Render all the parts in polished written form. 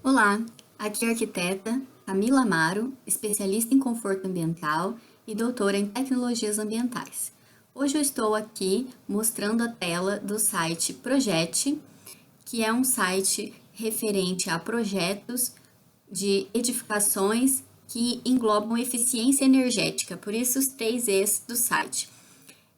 Olá, aqui é a arquiteta Camila Amaro, especialista em conforto ambiental e doutora em tecnologias ambientais. Hoje eu estou aqui mostrando a tela do site Projete, que é um site referente a projetos de edificações que englobam eficiência energética, por isso os 3 E's do site.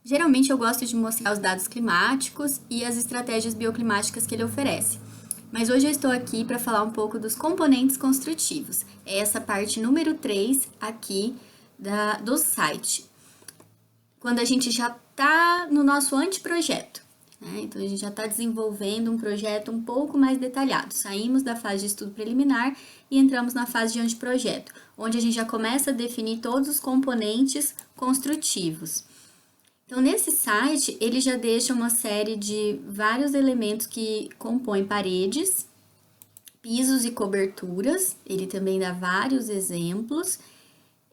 Geralmente eu gosto de mostrar os dados climáticos e as estratégias bioclimáticas que ele oferece. Mas hoje eu estou aqui para falar um pouco dos componentes construtivos. É essa parte número 3 aqui do site. Quando a gente já está no nosso anteprojeto, né? Então a gente já está desenvolvendo um projeto um pouco mais detalhado. Saímos da fase de estudo preliminar e entramos na fase de anteprojeto, onde a gente já começa a definir todos os componentes construtivos. Então, nesse site, ele já deixa uma série de vários elementos que compõem paredes, pisos e coberturas. Ele também dá vários exemplos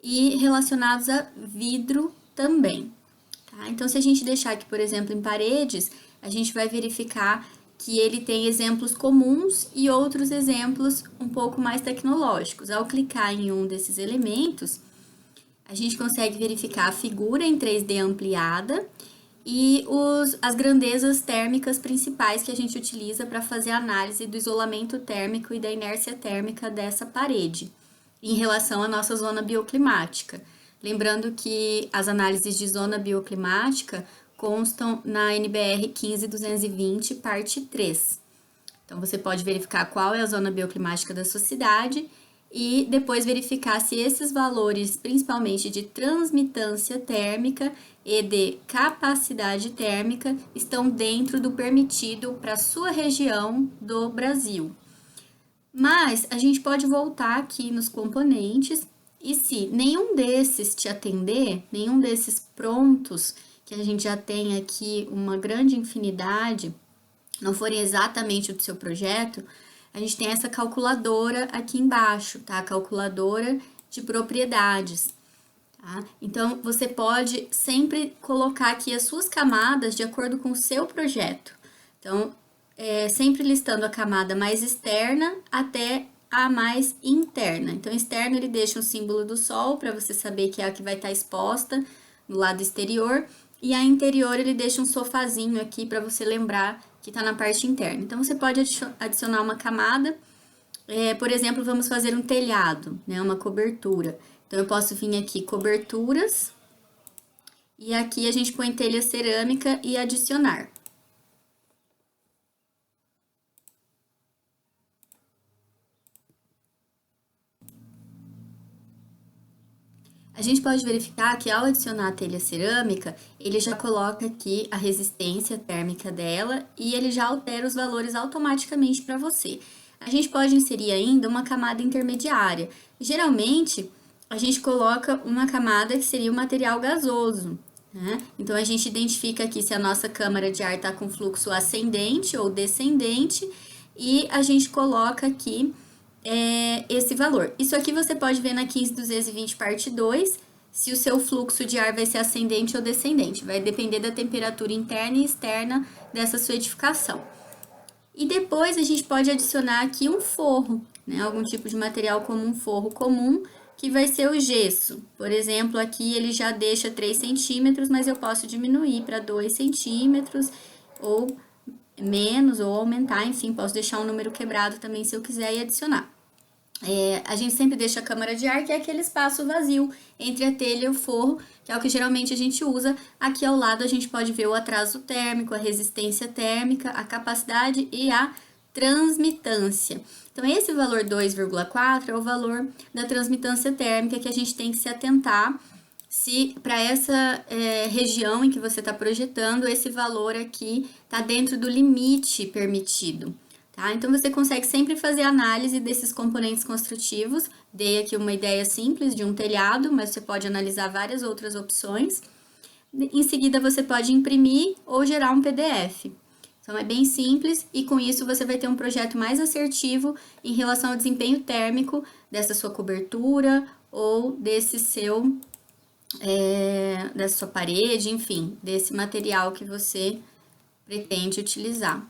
e relacionados a vidro também. Tá? Então, se a gente deixar aqui, por exemplo, em paredes, a gente vai verificar que ele tem exemplos comuns e outros exemplos um pouco mais tecnológicos. Ao clicar em um desses elementos, a gente consegue verificar a figura em 3D ampliada e as grandezas térmicas principais que a gente utiliza para fazer a análise do isolamento térmico e da inércia térmica dessa parede, em relação à nossa zona bioclimática. Lembrando que as análises de zona bioclimática constam na NBR 15220, parte 3. Então, você pode verificar qual é a zona bioclimática da sua cidade e depois verificar se esses valores, principalmente de transmitância térmica e de capacidade térmica, estão dentro do permitido para a sua região do Brasil. Mas a gente pode voltar aqui nos componentes e se nenhum desses te atender, nenhum desses prontos, que a gente já tem aqui uma grande infinidade, não forem exatamente o do seu projeto, a gente tem essa calculadora aqui embaixo, tá? A calculadora de propriedades, tá? Então, você pode sempre colocar aqui as suas camadas de acordo com o seu projeto. Então, sempre listando a camada mais externa até a mais interna. Então, externo ele deixa um símbolo do sol para você saber que é a que vai estar exposta no lado exterior. E a interior ele deixa um sofazinho aqui para você lembrar que está na parte interna. Então, você pode adicionar uma camada, por exemplo, vamos fazer um telhado, né, uma cobertura. Então, eu posso vir aqui, coberturas, e aqui a gente põe telha cerâmica e adicionar. A gente pode verificar que ao adicionar a telha cerâmica, ele já coloca aqui a resistência térmica dela e ele já altera os valores automaticamente para você. A gente pode inserir ainda uma camada intermediária. Geralmente, a gente coloca uma camada que seria o material gasoso, né? Então, a gente identifica aqui se a nossa câmara de ar está com fluxo ascendente ou descendente e a gente coloca aqui esse valor. Isso aqui você pode ver na 15220 parte 2, se o seu fluxo de ar vai ser ascendente ou descendente. Vai depender da temperatura interna e externa dessa sua edificação. E depois a gente pode adicionar aqui um forro, né? Algum tipo de material como um forro comum, que vai ser o gesso. Por exemplo, aqui ele já deixa 3 centímetros, mas eu posso diminuir para 2 centímetros, ou menos, ou aumentar, enfim, posso deixar um número quebrado também se eu quiser e adicionar. A gente sempre deixa a câmara de ar, que é aquele espaço vazio entre a telha e o forro, que é o que geralmente a gente usa. Aqui ao lado a gente pode ver o atraso térmico, a resistência térmica, a capacidade e a transmitância. Então, esse valor 2,4 é o valor da transmitância térmica que a gente tem que se atentar se para essa região em que você está projetando, esse valor aqui está dentro do limite permitido. Tá? Então, você consegue sempre fazer análise desses componentes construtivos. Dei aqui uma ideia simples de um telhado, mas você pode analisar várias outras opções. Em seguida, você pode imprimir ou gerar um PDF. Então, é bem simples e com isso você vai ter um projeto mais assertivo em relação ao desempenho térmico dessa sua cobertura ou dessa sua parede, enfim, desse material que você pretende utilizar.